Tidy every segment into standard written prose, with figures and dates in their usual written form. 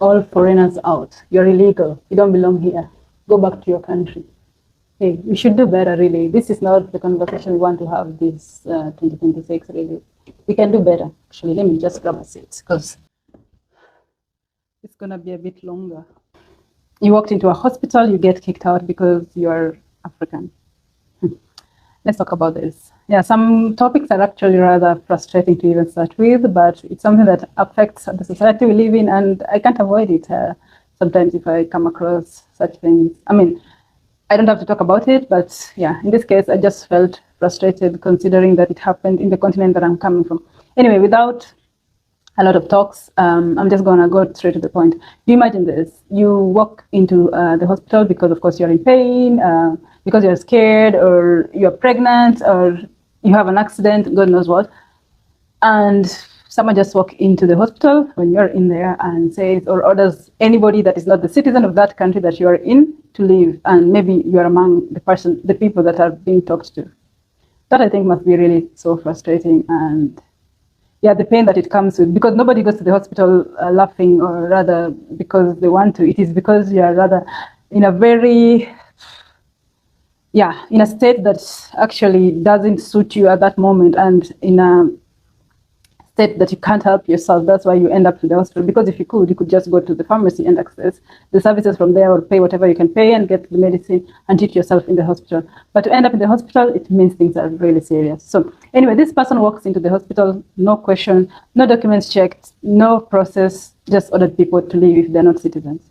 all foreigners out. You're illegal. You don't belong here. Go back to your country. Hey, we should do better, really. This is not the conversation we want to have this 2026, really. We can do better. Actually, let me just grab a seat because it's going to be a bit longer. You walked into a hospital, you get kicked out because you're African. Let's talk about this. Yeah, some topics are actually rather frustrating to even start with, but it's something that affects the society we live in, and I can't avoid it sometimes if I come across such things. I mean, I don't have to talk about it, but yeah, in this case, I just felt frustrated considering that it happened in the continent that I'm coming from. Anyway, without a lot of talks, I'm just gonna go straight to the point. Do you imagine this? You walk into the hospital because, of course, you're in pain, because you're scared, or you're pregnant, or you have an accident, God knows what, and someone just walks into the hospital when you're in there and says or orders anybody that is not the citizen of that country that you are in to leave, and maybe you're among the people that are being talked to. That, I think, must be really so frustrating, and yeah, the pain that it comes with, because nobody goes to the hospital laughing, or rather because they want to. It is because you are rather in a very, in a state that actually doesn't suit you at that moment, and in a state that you can't help yourself. That's why you end up in the hospital. Because if you could just go to the pharmacy and access the services from there, or pay whatever you can pay and get the medicine and treat yourself in the hospital. But to end up in the hospital, it means things are really serious. So anyway, this person walks into the hospital, no question, no documents checked, no process, just ordered people to leave if they're not citizens.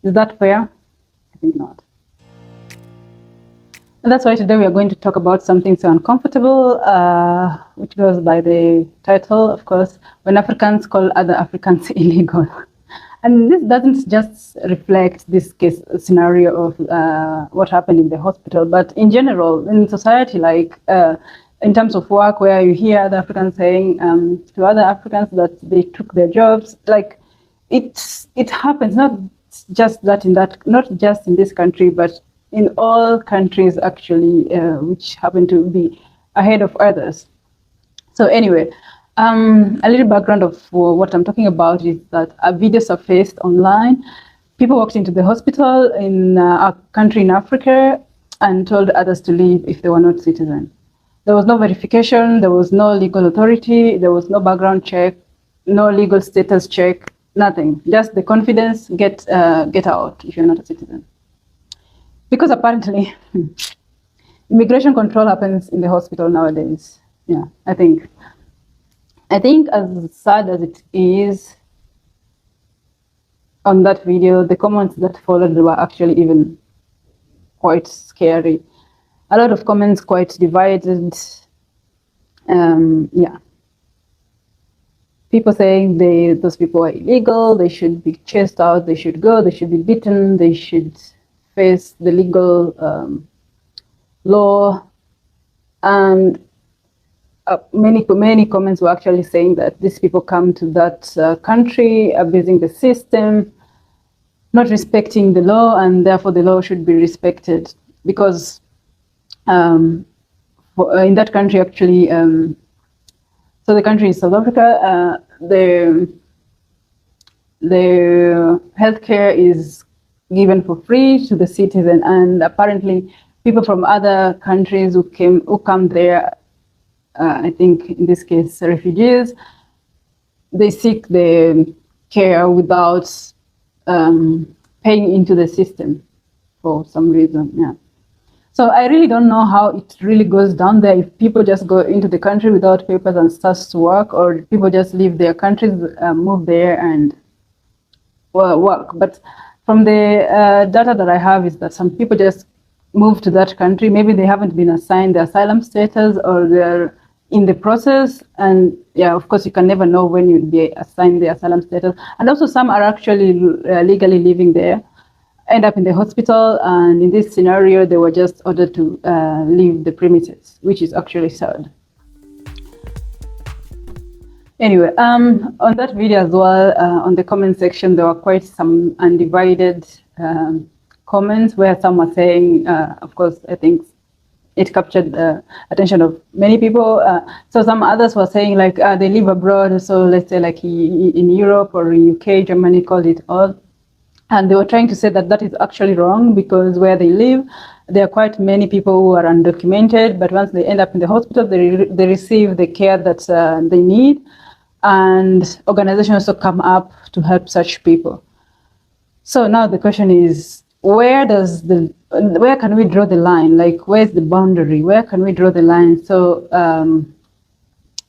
Is that fair? I think not. And that's why today we are going to talk about something so uncomfortable, which goes by the title, of course, when Africans call other Africans illegal. And this doesn't just reflect this case scenario of what happened in the hospital, but in general, in society, like in terms of work, where you hear other Africans saying to other Africans that they took their jobs, like it happens, not just in this country, but in all countries, actually, which happen to be ahead of others. So anyway, a little background of what I'm talking about is that a video surfaced online. People walked into the hospital in a country in Africa and told others to leave if they were not citizens. There was no verification, there was no legal authority, there was no background check, no legal status check, nothing. Just the confidence, get out if you're not a citizen. Because apparently, immigration control happens in the hospital nowadays. Yeah, I think as sad as it is, on that video, the comments that followed were actually even quite scary. A lot of comments quite divided. People saying those people are illegal, they should be chased out, they should go, they should be beaten, they should face the legal law, and many comments were actually saying that these people come to that country abusing the system, not respecting the law, and therefore the law should be respected because in that country, actually, so the country is South Africa, the healthcare is given for free to the citizen, and apparently people from other countries who come there, I think in this case refugees, they seek the care without paying into the system for some reason. Yeah. So I really don't know how it really goes down there, if people just go into the country without papers and starts to work, or people just leave their countries, move there and work. But from the data that I have is that some people just move to that country. Maybe they haven't been assigned the asylum status, or they're in the process. And yeah, of course, you can never know when you'll be assigned the asylum status. And also some are actually legally living there, end up in the hospital. And in this scenario, they were just ordered to leave the premises, which is actually sad. Anyway, on that video as well, on the comment section, there were quite some undivided comments where some were saying, of course, I think it captured the attention of many people. So some others were saying like they live abroad. So let's say like in Europe or UK, Germany called it all. And they were trying to say that that is actually wrong because where they live, there are quite many people who are undocumented, but once they end up in the hospital, they receive the care that they need. And organizations also come up to help such people. So now the question is, where can we draw the line? Like, where's the boundary? Where can we draw the line? So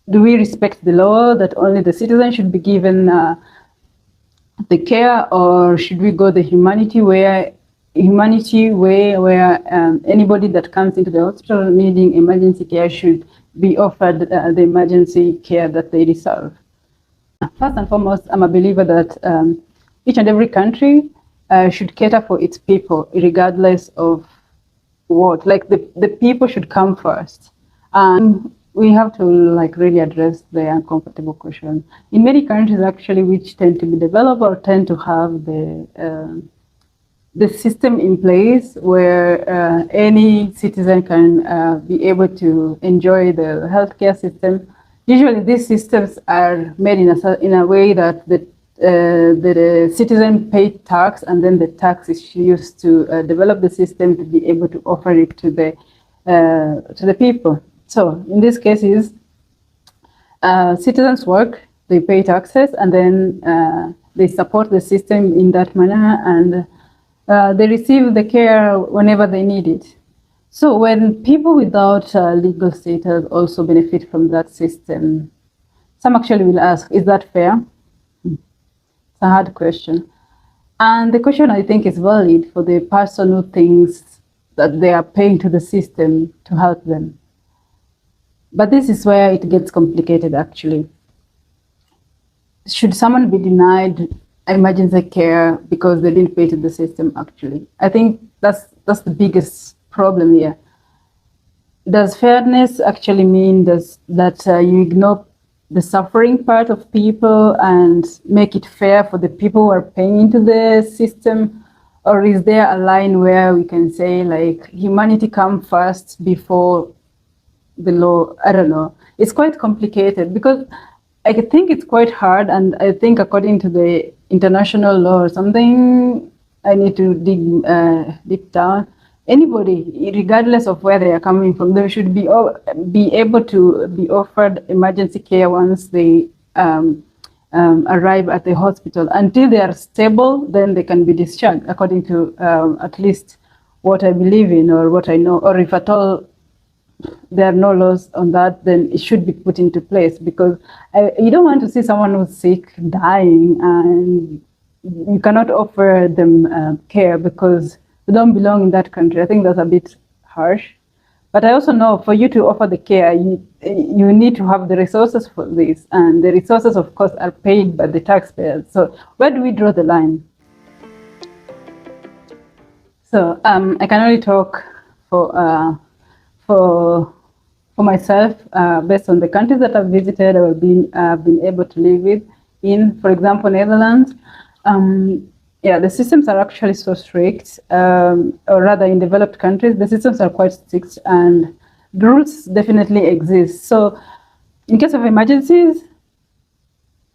do we respect the law that only the citizen should be given the care, or should we go the humanity way where anybody that comes into the hospital needing emergency care should be offered the emergency care that they deserve? First and foremost, I'm a believer that each and every country should cater for its people, regardless of what. Like the people should come first. And we have to like really address the uncomfortable question. In many countries actually which tend to be developed or tend to have the system in place where any citizen can be able to enjoy the healthcare system, usually these systems are made in a way that the citizen pays tax, and then the tax is used to develop the system to be able to offer it to the people. So in these cases, citizens work, they pay taxes, and then they support the system in that manner, and they receive the care whenever they need it. So when people without legal status also benefit from that system, some actually will ask, is that fair? It's a hard question. And the question, I think, is valid for the person who thinks that they are paying to the system to help them. But this is where it gets complicated, actually. Should someone be denied emergency care because they didn't pay to the system, actually? I think that's the biggest problem here. Does fairness actually mean that you ignore the suffering part of people and make it fair for the people who are paying into the system? Or is there a line where we can say, like, humanity come first before the law? I don't know. It's quite complicated because I think it's quite hard, and I think according to the international law or something, I need to dig down. Anybody, regardless of where they are coming from, they should be able to be offered emergency care once they arrive at the hospital. Until they are stable, then they can be discharged, according to at least what I believe in or what I know. Or if at all there are no laws on that, then it should be put into place, because you don't want to see someone who's sick dying and you cannot offer them care because they don't belong in that country. I think that's a bit harsh. But I also know for you to offer the care, you need to have the resources for this. And the resources, of course, are paid by the taxpayers. So where do we draw the line? So I can only talk for myself, based on the countries that I've visited or been able to live with. In, for example, Netherlands, yeah, the systems are actually so strict, or rather in developed countries, the systems are quite strict and the rules definitely exist. So in case of emergencies,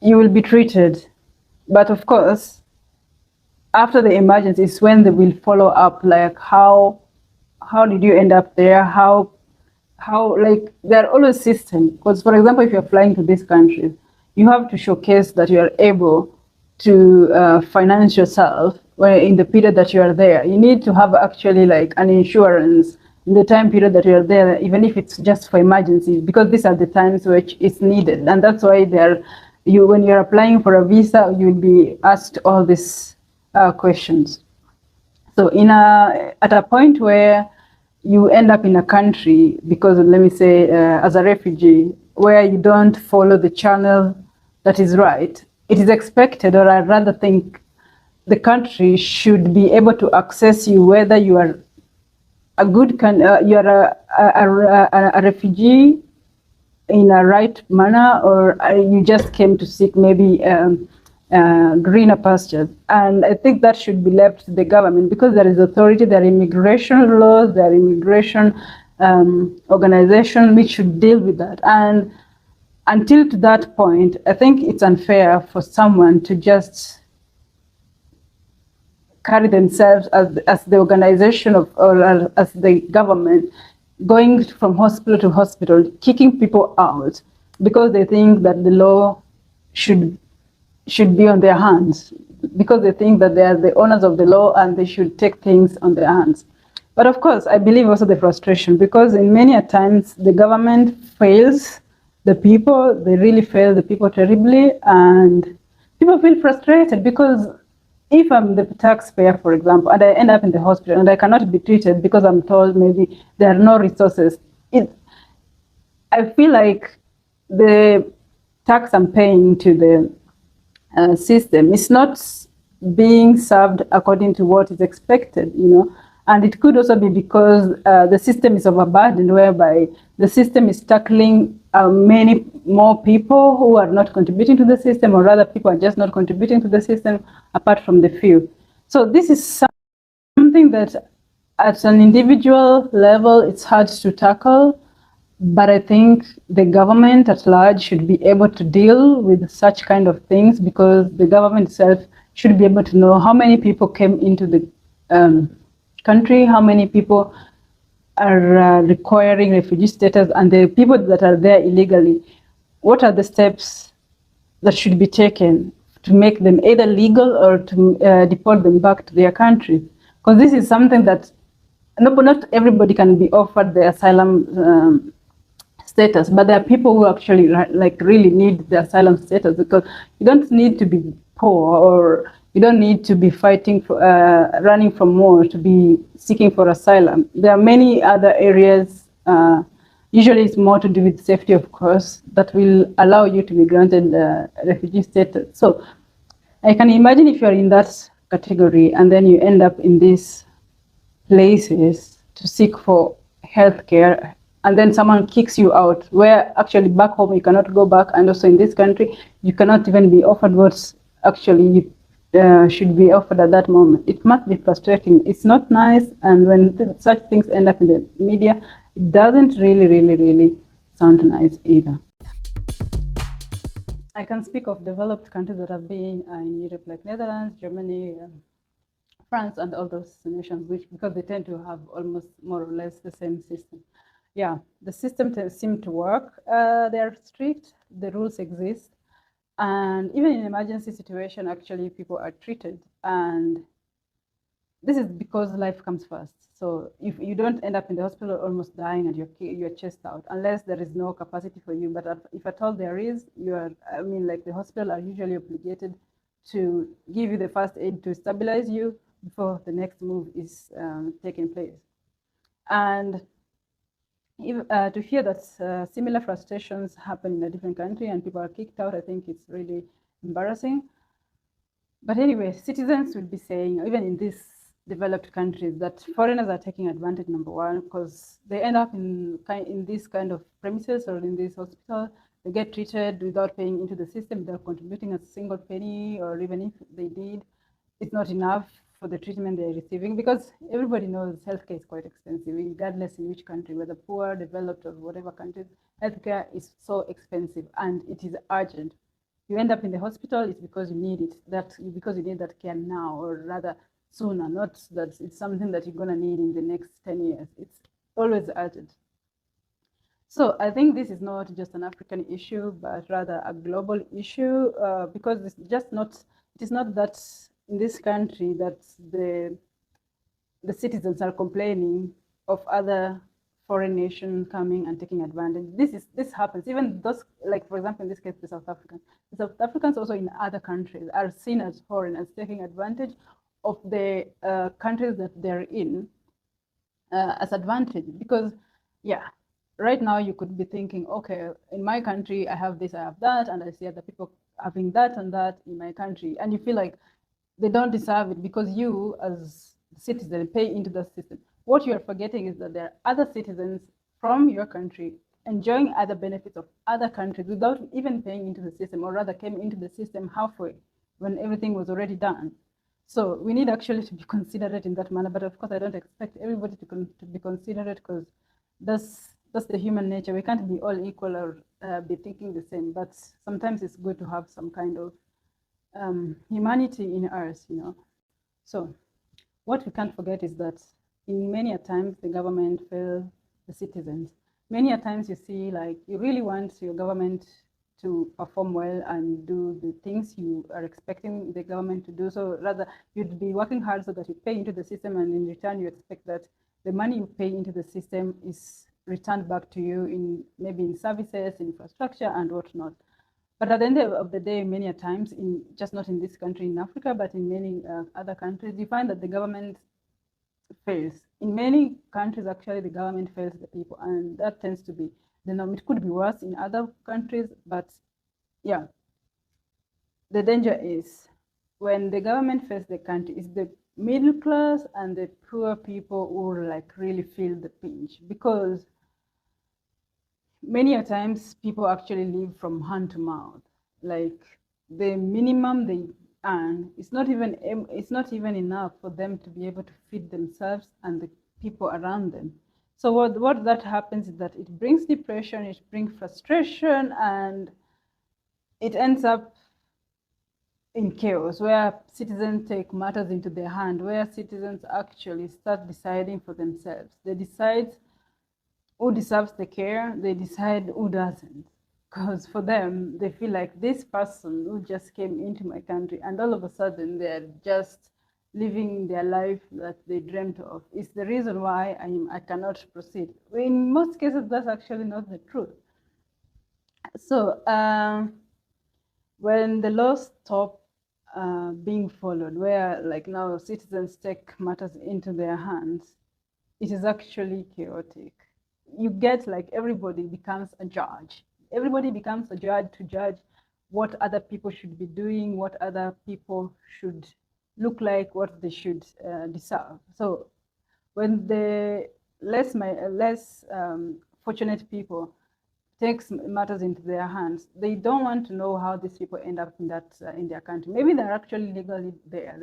you will be treated. But of course, after the emergency is when they will follow up, like how did you end up there? How like there are always systems. Because for example, if you're flying to these countries, you have to showcase that you are able to finance yourself in the period that you are there. You need to have actually like an insurance in the time period that you are there, even if it's just for emergencies, because these are the times which it's needed. And that's why when you're applying for a visa, you'll be asked all these questions. So at a point where you end up in a country, because let me say as a refugee, where you don't follow the channel that is right, it is expected, or I rather think the country should be able to access you, whether you are a refugee in a right manner, or you just came to seek maybe greener pastures. And I think that should be left to the government, because there is authority, there are immigration laws, there are immigration organization which should deal with that. And until to that point, I think it's unfair for someone to just carry themselves as the organization or as the government, going from hospital to hospital, kicking people out because they think that the law should be on their hands, because they think that they are the owners of the law and they should take things on their hands. But of course, I believe also the frustration, because in many times the government fails the people, they really fail the people terribly, and people feel frustrated because if I'm the taxpayer, for example, and I end up in the hospital and I cannot be treated because I'm told maybe there are no resources, I feel like the tax I'm paying to the system is not being served according to what is expected, And it could also be because the system is overburdened, whereby the system is tackling many more people who are not contributing to the system, or rather people are just not contributing to the system apart from the few. So this is something that at an individual level, it's hard to tackle, but I think the government at large should be able to deal with such kind of things, because the government itself should be able to know how many people came into the country, how many people are requiring refugee status, and the people that are there illegally, what are the steps that should be taken to make them either legal or to deport them back to their countries? Because this is something that not everybody can be offered the asylum status, but there are people who actually really need the asylum status, because you don't need to be poor, or you don't need to be fighting for, running from war to be seeking for asylum. There are many other areas, usually it's more to do with safety, of course, that will allow you to be granted refugee status. So I can imagine if you're in that category and then you end up in these places to seek for healthcare, and then someone kicks you out, where actually back home you cannot go back, and also in this country you cannot even be offered what's actually should be offered at that moment. It must be frustrating. It's not nice, and when such things end up in the media, it doesn't really sound nice either. I can speak of developed countries that have been in Europe, like Netherlands, Germany, France, and all those nations, because they tend to have almost more or less the same system. Yeah, the system seems to work. They're strict, the rules exist, and even in emergency situation, actually people are treated. And this is because life comes first. So if you don't end up in the hospital almost dying and your chest out, unless there is no capacity for you. But if at all there is, the hospital are usually obligated to give you the first aid to stabilize you before the next move is taking place. And to hear that similar frustrations happen in a different country and people are kicked out, I think it's really embarrassing. But anyway, citizens will be saying, even in these developed countries, that foreigners are taking advantage, number one, because they end up in this kind of premises or in this hospital. They get treated without paying into the system, without contributing a single penny, or even if they did, it's not enough for the treatment they're receiving, because everybody knows healthcare is quite expensive, regardless in which country, whether poor, developed, or whatever countries. Healthcare is so expensive, and it is urgent. You end up in the hospital, it's because you need it, because you need that care now, or rather sooner, not that it's something that you're going to need in the next 10 years. It's always urgent. So I think this is not just an African issue, but rather a global issue, because it is not that in this country that the citizens are complaining of other foreign nations coming and taking advantage. This happens. Even those, like for example, in this case, the South Africans. The South Africans also in other countries are seen as foreigners taking advantage of the countries that they're in as advantage. Because, yeah, right now you could be thinking, okay, in my country I have this, I have that, and I see other people having that and that in my country, and you feel like they don't deserve it because you, as a citizen, pay into the system. What you're forgetting is that there are other citizens from your country enjoying other benefits of other countries without even paying into the system, or rather came into the system halfway when everything was already done. So we need actually to be considerate in that manner. But of course, I don't expect everybody to be considerate, because That's the human nature. We can't be all equal or be thinking the same, but sometimes it's good to have some kind of humanity in us, you know. So what we can't forget is that in many a times the government fails the citizens. Many a times you see, like, you really want your government to perform well and do the things you are expecting the government to do. So rather, you'd be working hard so that you pay into the system, and in return you expect that the money you pay into the system is returned back to you in maybe in services, infrastructure, and whatnot. But at the end of the day, many a times, in just not in this country in Africa, but in many other countries, you find that the government fails. In many countries, actually, the government fails the people, and that tends to be the norm. It could be worse in other countries, but yeah, the danger is when the government fails the country, it's the middle class and the poor people who like really feel the pinch, because many a times people actually live from hand to mouth. Like, the minimum they earn, it's not even enough for them to be able to feed themselves and the people around them. So what that happens is that it brings depression, it brings frustration, and it ends up in chaos, where citizens take matters into their hand, where citizens actually start deciding for themselves. They decide who deserves the care, they decide who doesn't. Because for them, they feel like this person who just came into my country and all of a sudden they're just living their life that they dreamt of is the reason why I cannot proceed. In most cases, that's actually not the truth. So when the laws stop being followed, where like now citizens take matters into their hands, it is actually chaotic. You get like everybody becomes a judge. Everybody becomes a judge to judge what other people should be doing, what other people should look like, what they should deserve. So when the less fortunate people takes matters into their hands, they don't want to know how these people end up in that in their country. Maybe they're actually legally there.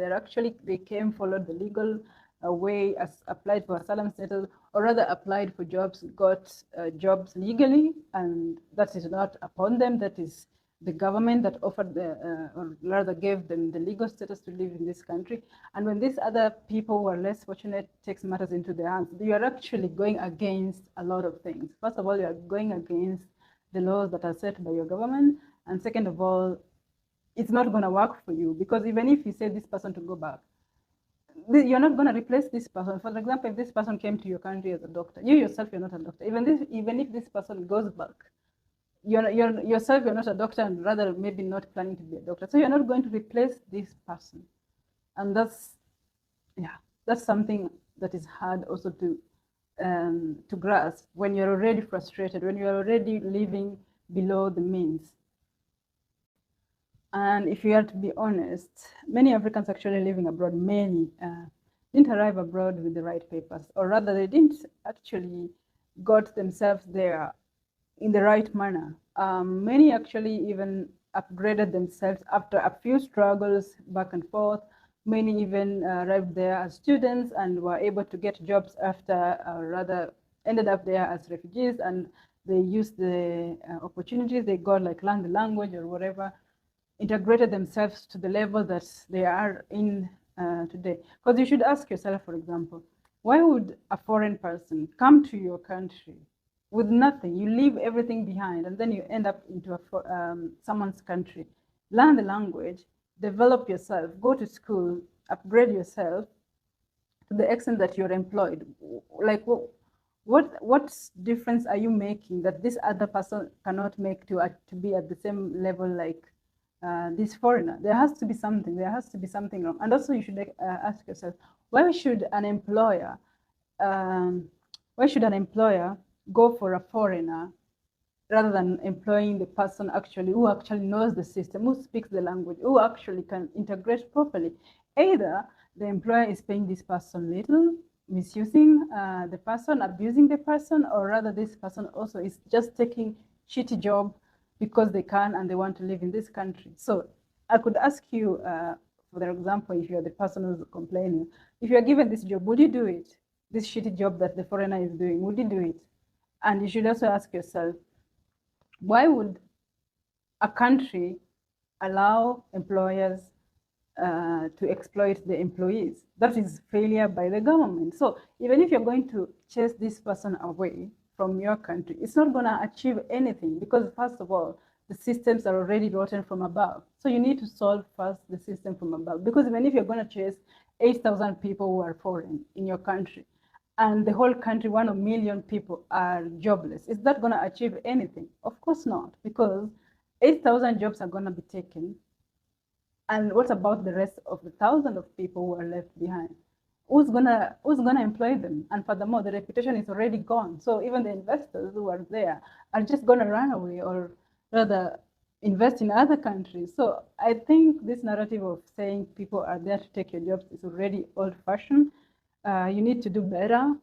They came, followed the legal way, as applied for asylum status, or rather applied for jobs, got jobs legally, and that is not upon them. That is the government that offered or rather gave them the legal status to live in this country. And when these other people who are less fortunate takes matters into their hands, you are actually going against a lot of things. First of all, you are going against the laws that are set by your government, and second of all, it's not going to work for you, because even if you say this person to go back, you're not going to replace this person. For example, if this person came to your country as a doctor, you yourself, you're not a doctor. Even if this person goes back, you're yourself, you're not a doctor, and rather maybe not planning to be a doctor. So you're not going to replace this person. And that's something that is hard also to grasp when you're already frustrated, when you're already living below the means. And if you are to be honest, many Africans actually living abroad, many didn't arrive abroad with the right papers, or rather they didn't actually got themselves there in the right manner. Many actually even upgraded themselves after a few struggles back and forth. Many even arrived there as students and were able to get jobs after, rather ended up there as refugees, and they used the opportunities they got, like learn the language or whatever, integrated themselves to the level that they are in today. Because you should ask yourself, for example, why would a foreign person come to your country with nothing? You leave everything behind, and then you end up into someone's country, learn the language, develop yourself, go to school, upgrade yourself to the extent that you're employed. Like, what difference are you making that this other person cannot make to be at the same level like this foreigner? There has to be something. There has to be something wrong. And also, you should ask yourself, why should an employer go for a foreigner rather than employing the person who actually knows the system, who speaks the language, who actually can integrate properly? Either the employer is paying this person little, misusing the person, abusing the person, or rather this person also is just taking shitty job because they can and they want to live in this country. So I could ask you, for example, if you're the person who's complaining, if you're given this job, would you do it? This shitty job that the foreigner is doing, would you do it? And you should also ask yourself, why would a country allow employers to exploit the employees? That is failure by the government. So even if you're going to chase this person away from your country, it's not going to achieve anything, because first of all, the systems are already rotten from above. So you need to solve first the system from above, because even if you're going to chase 8,000 people who are foreign in your country, and the whole country, 1 million people are jobless, is that going to achieve anything? Of course not, because 8,000 jobs are going to be taken. And what about the rest of the thousands of people who are left behind? Who's gonna employ them? And furthermore, the reputation is already gone. So even the investors who are there are just gonna run away, or rather invest in other countries. So I think this narrative of saying people are there to take your jobs is already old-fashioned. You need to do better,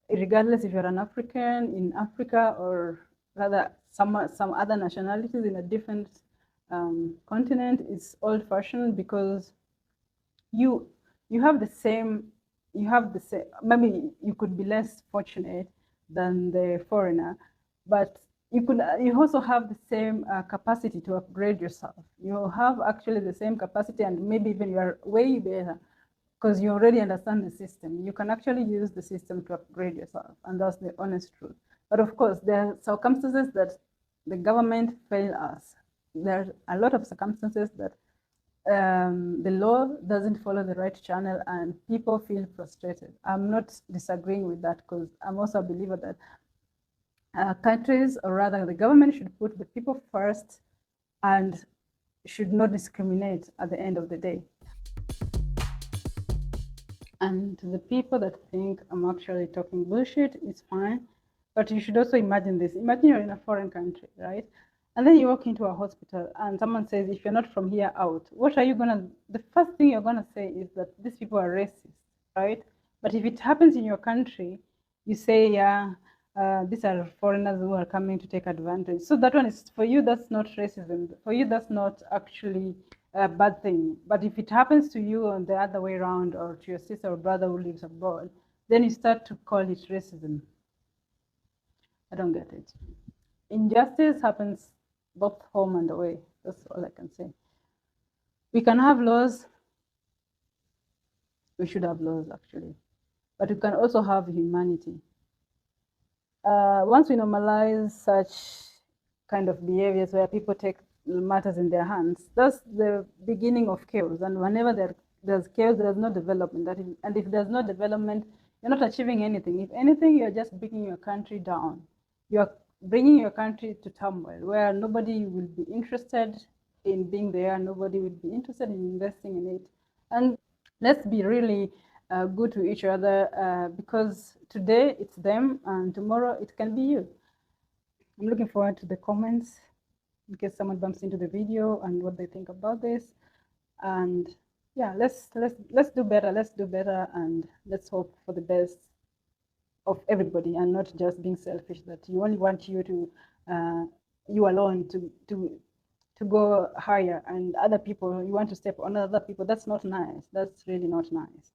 regardless if you're an African in Africa, or rather some other nationalities in a different continent. Is old-fashioned, because you have the same, maybe you could be less fortunate than the foreigner, but you also have the same capacity to upgrade yourself. You have actually the same capacity, and maybe even you are way better, because you already understand the system. You can actually use the system to upgrade yourself, and that's the honest truth. But of course, there are circumstances that the government fail us. There are a lot of circumstances that the law doesn't follow the right channel, and people feel frustrated. I'm not disagreeing with that, because I'm also a believer that countries, or rather the government, should put the people first and should not discriminate at the end of the day. And to the people that think I'm actually talking bullshit, it's fine. But you should also imagine this. Imagine you're in a foreign country, right? And then you walk into a hospital and someone says, if you're not from here, out. What are you gonna, the first thing you're gonna say is that these people are racist, right? But if it happens in your country, you say, yeah, these are foreigners who are coming to take advantage. So that one is, for you, that's not racism. For you, that's not actually a bad thing. But if it happens to you on the other way around, or to your sister or brother who lives abroad, then you start to call it racism. I don't get it. Injustice happens both home and away. That's all I can say. We can have laws. We should have laws, actually. But we can also have humanity. Once we normalize such kind of behaviors where people take matters in their hands, that's the beginning of chaos. And whenever there's chaos, there's no development. And if there's no development, you're not achieving anything. If anything, you're just bringing your country down. You're bringing your country to turmoil, where nobody will be interested in being there, nobody will be interested in investing in it. And let's be really good to each other, because today it's them and tomorrow it can be you. I'm looking forward to the comments, in case someone bumps into the video and what they think about this. And yeah, let's do better. Let's do better, and let's hope for the best of everybody, and not just being selfish, that you only want you alone to go higher, and other people, you want to step on other people. That's not nice. That's really not nice.